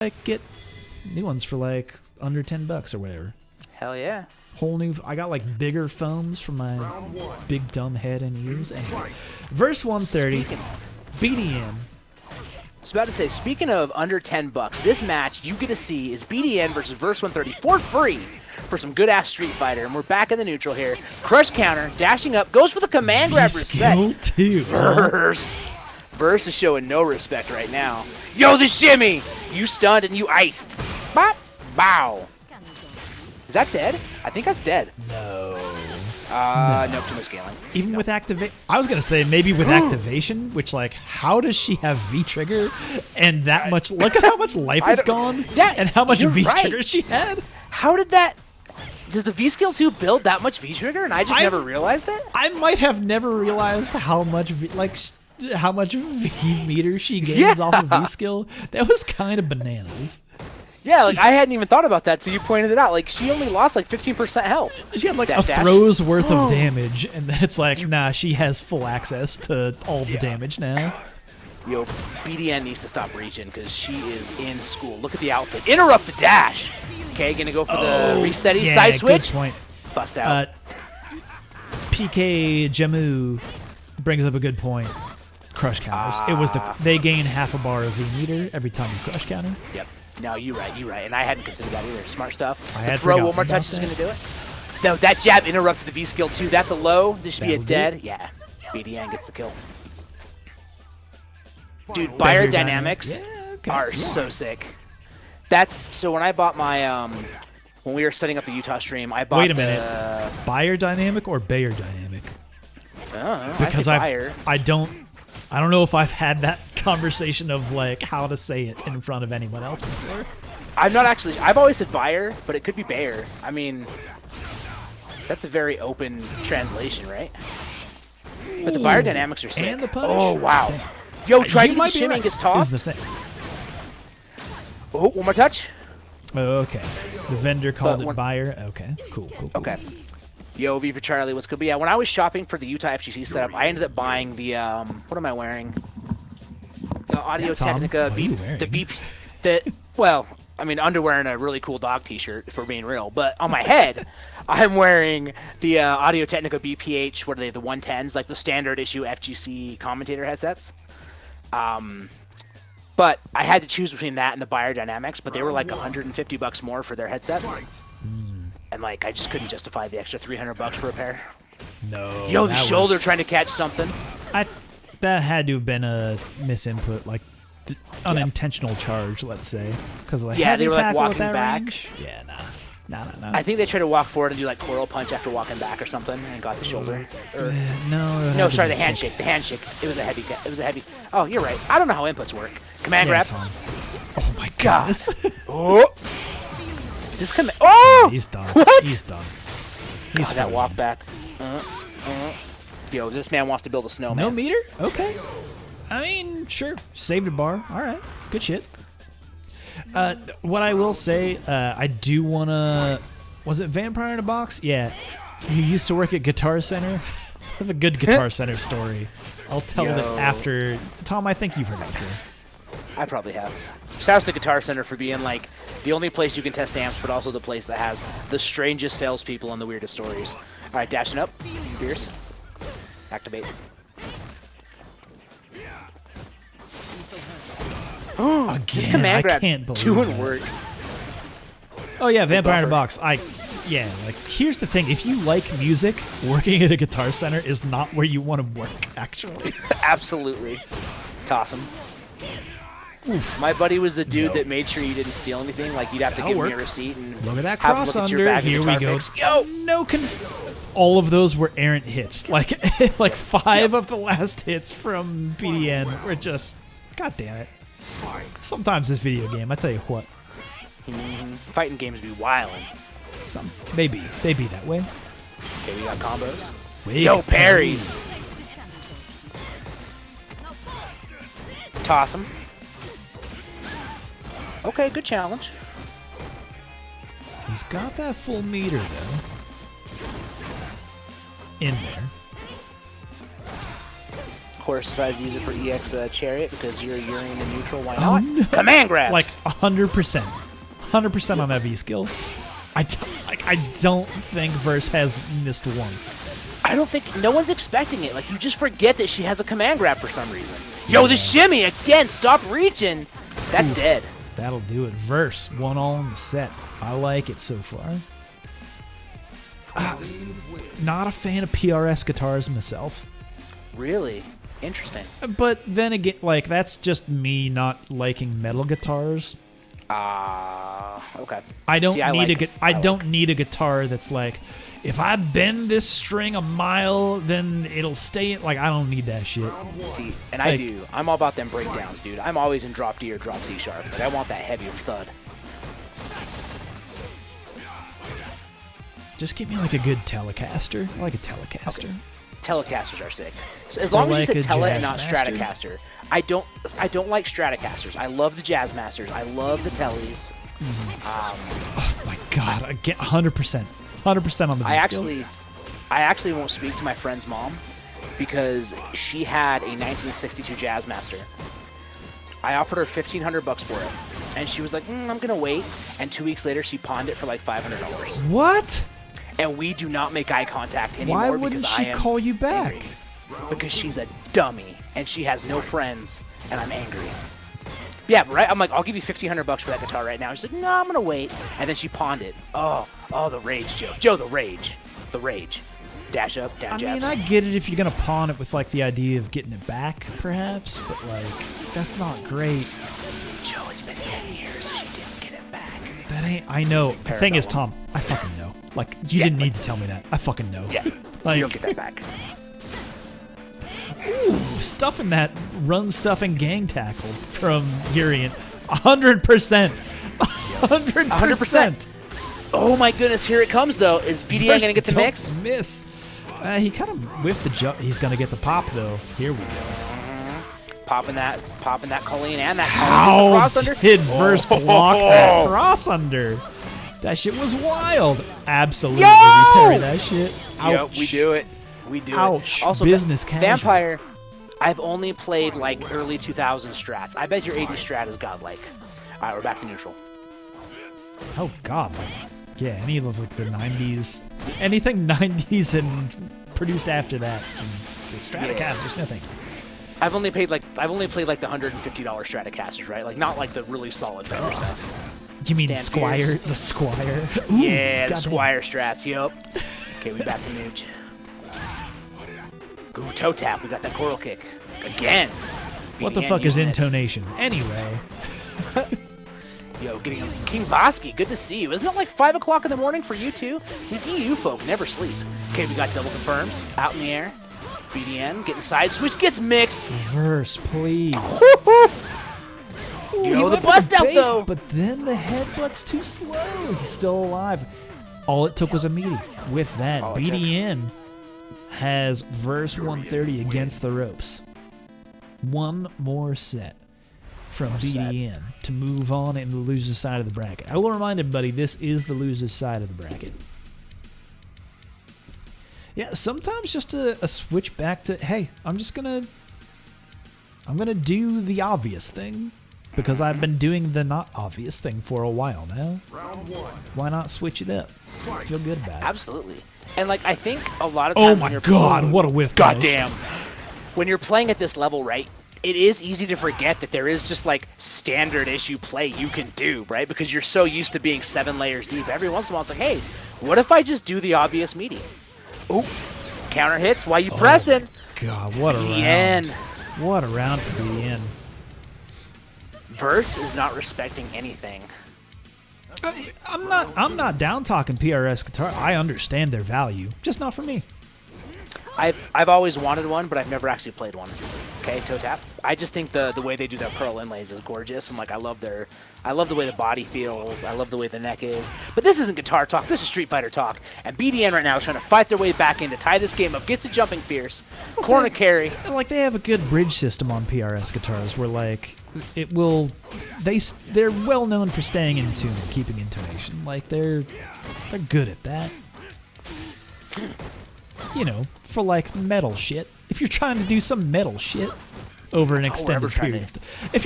like get new ones for like under $10 or whatever. Hell yeah. Whole new. I got like bigger foams for my big dumb head and ears. Anyway, Verse130, BDN. I was about to say, speaking of under $10, this match you get to see is BDN versus Verse130 for free for some good-ass Street Fighter. And we're back in the neutral here. Crush counter, dashing up, goes for the command grab reset. Too. Verse is showing no respect right now. Yo, the shimmy! You stunned and you iced. Bop! Bow. Is that dead? I think that's dead. No. No, too much scaling. Even with activate, I was gonna say maybe with activation, which like, how does she have V trigger and that much? Look at how much life is gone and how much V trigger she had. How did that? Does the V skill 2 build that much V trigger and I just never realized it? I might have never realized how much how much V meter she gains off of V skill. That was kind of bananas. Yeah, like I hadn't even thought about that, so you pointed it out. Like she only lost like 15% health. She had like a throw's worth of damage, and then it's like, nah, she has full access to all the damage now. Yo, BDN needs to stop reaching because she is in school. Look at the outfit. Interrupt the dash. Okay, gonna go for the resetty side switch. Good point. Bust out. PK Jamu brings up a good point. Crush counters. It was they gain half a bar of V meter every time you crush counter. Yep. No, you're right. And I hadn't considered that either. Smart stuff. The throw one more touch is going to do it. No, that jab interrupted the V skill too. That's a low. This should be a dead. Yeah. BDN gets the kill. Dude, biodynamics are so sick. That's so when I bought my when we were setting up the Utah stream, I bought. Wait a minute. Biodynamic or Bayer dynamic? Because I don't know if I've had that conversation of like how to say it in front of anyone else before. I've always said Bayer, but it could be Bayer. I mean, that's a very open translation, right? But the biodynamics are sick. And the punish. Oh, wow. Yo, try to get the shimmy and gets tossed. Here's the thing. Oh, one more touch. Oh, okay. The vendor called it Bayer. Okay, cool. Okay. Yo, V for Charlie, what's good? But yeah, when I was shopping for the Utah FGC setup, I ended up buying the, what am I wearing? The Audio Technica, well, I mean, underwear and a really cool dog t-shirt, if we're being real. But on my head, I'm wearing the Audio Technica BPH, what are they, the 110s, like the standard issue FGC commentator headsets. But I had to choose between that and the biodynamics, but they were like $150 more for their headsets. And like, I just couldn't justify the extra $300 for a pair. No. Yo, the shoulder trying to catch something. That had to have been a misinput, like unintentional charge, let's say, because like they were like walking back. Range? Yeah, nah. I think they tried to walk forward and do like coil punch after walking back or something, and got the shoulder. No, sorry, the handshake. The handshake. It was a heavy. Oh, you're right. I don't know how inputs work. Command grab. Tom. Oh my goodness. Oh. Oh! He's done. What? He's done. He's that walk back. Yo, this man wants to build a snowman. No meter? Okay. I mean, sure. Saved a bar. All right. Good shit. What I will say, I do want to... Was it Vampire in a Box? Yeah. You used to work at Guitar Center? I have a good Guitar Center story. I'll tell it after... Tom, I think you've heard it before. I probably have. Shouts to Guitar Center for being like the only place you can test amps, but also the place that has the strangest salespeople and the weirdest stories. All right, dashing up. Fierce. Activate. Again, this command grab doing work. Oh yeah, Vampire in a Box. Like, here's the thing. If you like music, working at a Guitar Center is not where you want to work, actually. Absolutely. Toss him. Oof. My buddy was the dude that made sure you didn't steal anything. Like, you'd have to give me a receipt and look at that cross under. Here we go. Yo, no all of those were errant hits. Like 5 of the last hits from BDN were just, god damn it. Sometimes this video game, I tell you what. Fighting games be wildin'. They be that way. Okay, we got combos. Yo, parries. Toss him. Okay, good challenge. He's got that full meter, though. In there. course, decides to use it for EX Chariot because you're Urien in neutral. Why not? No. Command grabs! Like 100%. 100% on that V skill. I don't think Verse has missed once. I don't think... No one's expecting it. Like, you just forget that she has a command grab for some reason. Yo, the shimmy! Again, stop reaching! That's dead. That'll do it. Verse, 1-all in the set. I like it so far. Not a fan of PRS guitars myself. Really? Interesting. But then again, like, that's just me not liking metal guitars. Okay. I don't need a guitar that's like, if I bend this string a mile, then it'll stay. Like, I don't need that shit. See, and like, I do. I'm all about them breakdowns, dude. I'm always in drop D or drop C sharp. Like, I want that heavier thud. Just give me like a good Telecaster. I like a Telecaster. Okay. Telecasters are sick. So as long as you said Tele and not Stratocaster. I don't like Stratocasters. I love the Jazz Masters. I love the Teles. Oh my god! I get 100%. 100% on the V-skill. I actually won't speak to my friend's mom because she had a 1962 Jazz Master. I offered her $1,500 for it, and she was like, "I'm gonna wait." And 2 weeks later, she pawned it for like $500. What? And we do not make eye contact anymore. Why wouldn't she call you back? Angry. Because she's a dummy and she has no friends, and I'm angry. Yeah, right. I'm like, I'll give you $1,500 for that guitar right now. She's like, no, I'm gonna wait. And then she pawned it. Oh, the rage, Joe. Joe, the rage. Dash up, down jab. I mean, I get it if you're gonna pawn it with like the idea of getting it back, perhaps, but like, that's not great. Joe, it's been 10 years. She didn't get it back. That ain't. I know. The thing is, Tom, I fucking know. Like, you didn't need to tell me that. I fucking know. Yeah. Like, you don't get that back. Ooh, stuffing that run stuffing gang tackle from Urien. 100%. 100%. Oh my goodness, here it comes though. Is BDN gonna get the mix? Miss. He kind of whiffed the jump. He's gonna get the pop though. Here we go. Popping that Kolin and that How did Verse block that cross under? That shit was wild. Absolutely. We parry that shit. Ouch. Yep, we do it. We do Ouch. it. Also, business casual. Vampire, I've only played like early 2000 strats. I bet your 80 strat is godlike. All right, we're back to neutral. Oh, God. Yeah, any of like the 90s. Anything 90s and produced after that. The Stratocasters, nothing. I've only played like the $150 Stratocasters, right? Like not like the really solid vendor stuff. You mean Squire? The Squire? Ooh, yeah, the Squire strats, yup. Okay, we back to Mooch. Ooh, toe tap, we got that coral kick. Again. What the fuck is intonation? Anyway. Yo, getting him. King Bosky, good to see you. Isn't it like 5 o'clock in the morning for you too? These EU folk never sleep. Okay, we got double confirms. Out in the air. BDN, getting side switch, gets mixed. Verse, please. Yo, the bust out though. But then the headbutt's too slow. He's still alive. All it took was a meaty. With that, BDN has Verse130 against the ropes. One more set from BDN to move on in the loser's side of the bracket. I will remind everybody, this is the loser's side of the bracket. Yeah, sometimes just a switch back to, hey, I'm gonna do the obvious thing because I've been doing the not obvious thing for a while now. Round one. Why not switch it up? I feel good about it. Absolutely. And like I think a lot of times when you're God, what a whiff. Goddamn. When you're playing at this level, right? It is easy to forget that there is just like standard issue play you can do, right? Because you're so used to being 7 layers deep. Every once in a while it's like, hey, what if I just do the obvious meaty? Ooh, counter hits while you pressing. God, what a BDN. round. What a round for BDN. Verse is not respecting anything. I'm not down talking PRS guitar. I understand their value, just not for me. I've always wanted one, but I've never actually played one. Okay, toe tap. I just think the way they do their pearl inlays is gorgeous, and like I love the way the body feels. I love the way the neck is. But this isn't guitar talk. This is Street Fighter talk. And BDN right now is trying to fight their way back in to tie this game up. Gets a jumping fierce. Corner carry. Like they have a good bridge system on PRS guitars, where like it will. They're well known for staying in tune and keeping intonation. Like they're good at that. you know, for like metal shit. If you're trying to do some metal shit over an extended period of time. If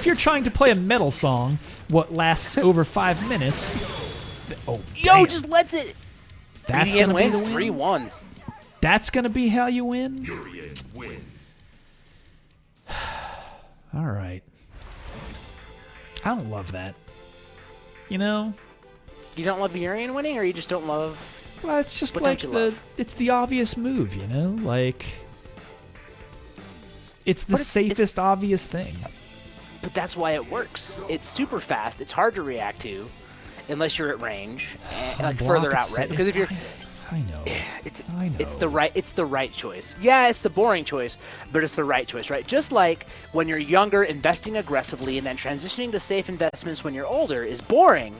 you're trying to play a metal song, what lasts over 5 minutes. Oh, damn. Just lets it. That's BDN gonna wins be the win? 3-1. That's gonna be how you win? Urien wins. All right. I don't love that. You know? You don't love Urien winning, or you just don't love... Well, it's just What like don't you love? it's the obvious move, you know? Like, it's the safest obvious thing. But that's why it works. It's super fast. It's hard to react to, unless you're at range, and, like further out, right? Because if you're... I know. I know. It's the right choice. Yeah, it's the boring choice, but it's the right choice, right? Just like when you're younger, investing aggressively and then transitioning to safe investments when you're older is boring,